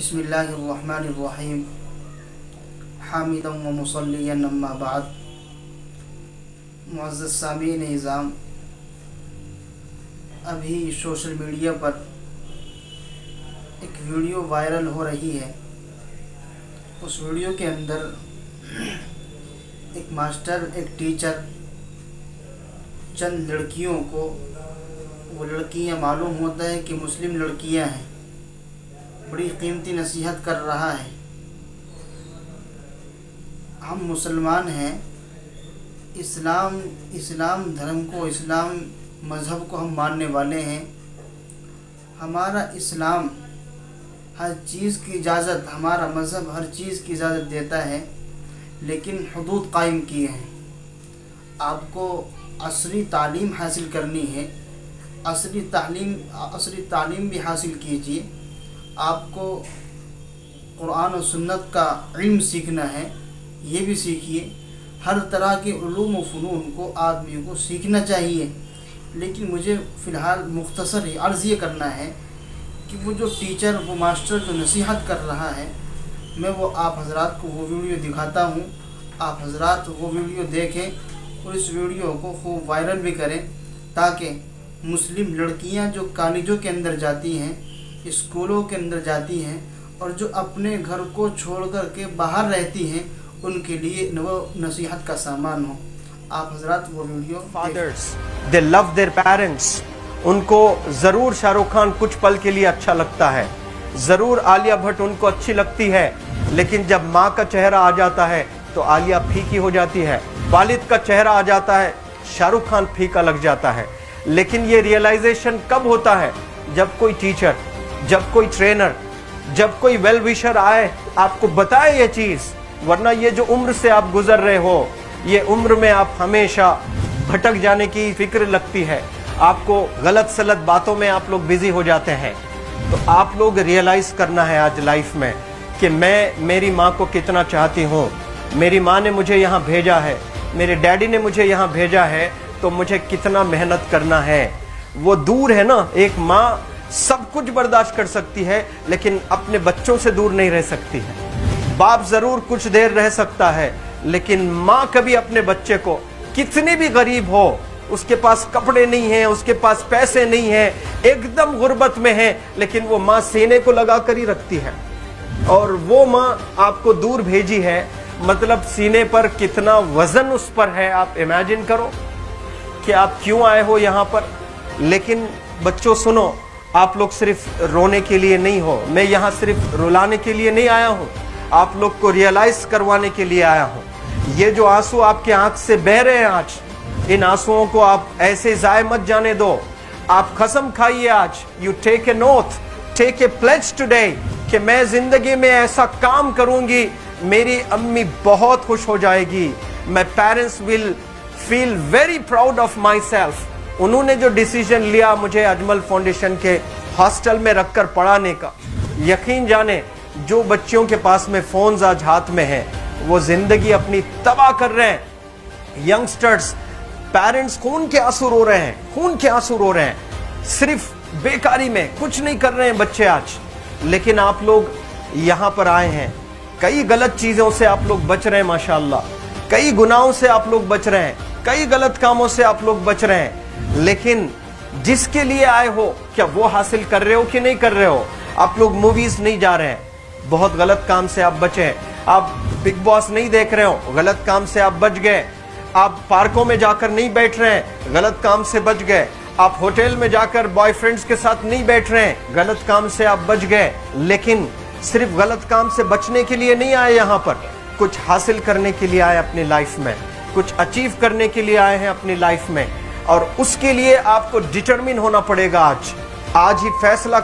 बिस्मिल्लाहिर्रहमानिर्रहीम हामिदन व मुसल्लियन अम्मा बाद। मुअज़्ज़ज़ सामीन निज़ाम, अभी सोशल मीडिया पर एक वीडियो वायरल हो रही है। उस वीडियो के अंदर एक मास्टर, एक टीचर चंद लड़कियों को, वो लड़कियां मालूम होता है कि मुस्लिम लड़कियां हैं, बड़ी कीमती नसीहत कर रहा है। हम मुसलमान हैं, इस्लाम धर्म को, इस्लाम मज़हब को हम मानने वाले हैं। हमारा इस्लाम हर चीज़ की इजाज़त, हमारा मज़हब हर चीज़ की इजाज़त देता है, लेकिन हुदूद कायम किए हैं। आपको असली तालीम हासिल करनी है, असली तालीम भी हासिल कीजिए। आपको कुरान और सुन्नत का इल्म सीखना है, ये भी सीखिए। हर तरह के उलूम व फ़नून को आदमी को सीखना चाहिए। लेकिन मुझे फ़िलहाल मुख्तसर ही अर्ज़ ये करना है कि वो जो टीचर, वो मास्टर जो नसीहत कर रहा है, मैं वो आप हज़रात को वो वीडियो दिखाता हूँ। आप हज़रात वो वीडियो देखें और इस वीडियो को खूब वायरल भी करें, ताकि मुस्लिम लड़कियाँ जो कॉलेजों के अंदर जाती हैं, स्कूलों के अंदर जाती हैं और जो अपने घर को छोड़ कर के बाहर रहती हैं, उनके लिए वो नसीहत का सामान हो। आप हजरात वो video. Fathers they love their parents. उनको ज़रूर शाहरुख खान कुछ पल के लिए अच्छा लगता है, ज़रूर आलिया भट्ट उनको अच्छी लगती है, लेकिन जब माँ का चेहरा आ जाता है तो आलिया फीकी हो जाती है। वालिद का चेहरा आ जाता है, शाहरुख खान फीका लग जाता है। लेकिन ये रियलाइजेशन कब होता है? जब कोई टीचर, जब कोई ट्रेनर, जब कोई वेल विशर आए, आपको बताए ये चीज़। वरना ये जो उम्र से आप गुजर रहे हो, ये उम्र में आप हमेशा भटक जाने की फिक्र लगती है, आपको गलत सलत बातों में आप लोग बिजी हो जाते हैं। तो आप लोग रियलाइज करना है आज लाइफ में कि मैं मेरी माँ को कितना चाहती हूँ। मेरी माँ ने मुझे यहाँ भेजा है, मेरे डैडी ने मुझे यहाँ भेजा है, तो मुझे कितना मेहनत करना है। वो दूर है ना, एक माँ सब कुछ बर्दाश्त कर सकती है, लेकिन अपने बच्चों से दूर नहीं रह सकती है। बाप जरूर कुछ देर रह सकता है, लेकिन माँ कभी अपने बच्चे को, कितनी भी गरीब हो, उसके पास कपड़े नहीं है, उसके पास पैसे नहीं है, एकदम गुर्बत में है, लेकिन वो माँ सीने को लगा कर ही रखती है। और वो माँ आपको दूर भेजी है, मतलब सीने पर कितना वजन उस पर है। आप इमेजिन करो कि आप क्यों आए हो यहाँ पर। लेकिन बच्चों सुनो, आप लोग सिर्फ रोने के लिए नहीं हो, मैं यहाँ सिर्फ रुलाने के लिए नहीं आया हूँ, आप लोग को रियलाइज करवाने के लिए आया हूँ। ये जो आंसू आपके आंख से बह रहे हैं आज, इन आंसुओं को आप ऐसे जाए मत जाने दो। आप कसम खाइए आज, you take a note, take a pledge today, कि मैं जिंदगी में ऐसा काम करूंगी, मेरी अम्मी बहुत खुश हो जाएगी। My parents will feel very proud of my self. उन्होंने जो डिसीजन लिया मुझे अजमल फाउंडेशन के हॉस्टल में रखकर पढ़ाने का, यकीन जाने जो बच्चियों के पास में फोन्स आज हाथ में हैं, वो जिंदगी अपनी तबाह कर रहे हैं। यंगस्टर्स, पेरेंट्स खून के आंसू रो रहे हैं, खून के आंसू रो रहे हैं, सिर्फ बेकारी में कुछ नहीं कर रहे हैं बच्चे आज। लेकिन आप लोग यहाँ पर आए हैं, कई गलत चीजों से आप लोग बच रहे हैं माशाअल्लाह, कई गुनाहों से आप लोग बच रहे हैं, कई गलत कामों से आप लोग बच रहे हैं। लेकिन जिसके लिए आए हो, क्या वो हासिल कर रहे हो कि नहीं कर रहे हो? आप लोग मूवीज नहीं जा रहे हैं, बहुत गलत काम से आप बचे हैं। आप बिग बॉस नहीं देख रहे हो, गलत काम से आप बच गए। आप पार्कों में जाकर नहीं बैठ रहे हैं, गलत काम से बच गए। आप होटल में जाकर बॉयफ्रेंड्स के साथ नहीं बैठ रहे हैं, गलत काम से आप बच गए। लेकिन सिर्फ गलत काम से बचने के लिए नहीं आए यहाँ पर, कुछ हासिल करने के लिए आए अपनी लाइफ में, कुछ अचीव करने के लिए आए हैं अपनी लाइफ में। और उसके लिए आपको डिटरमिन होना पड़ेगा। आज ही फैसला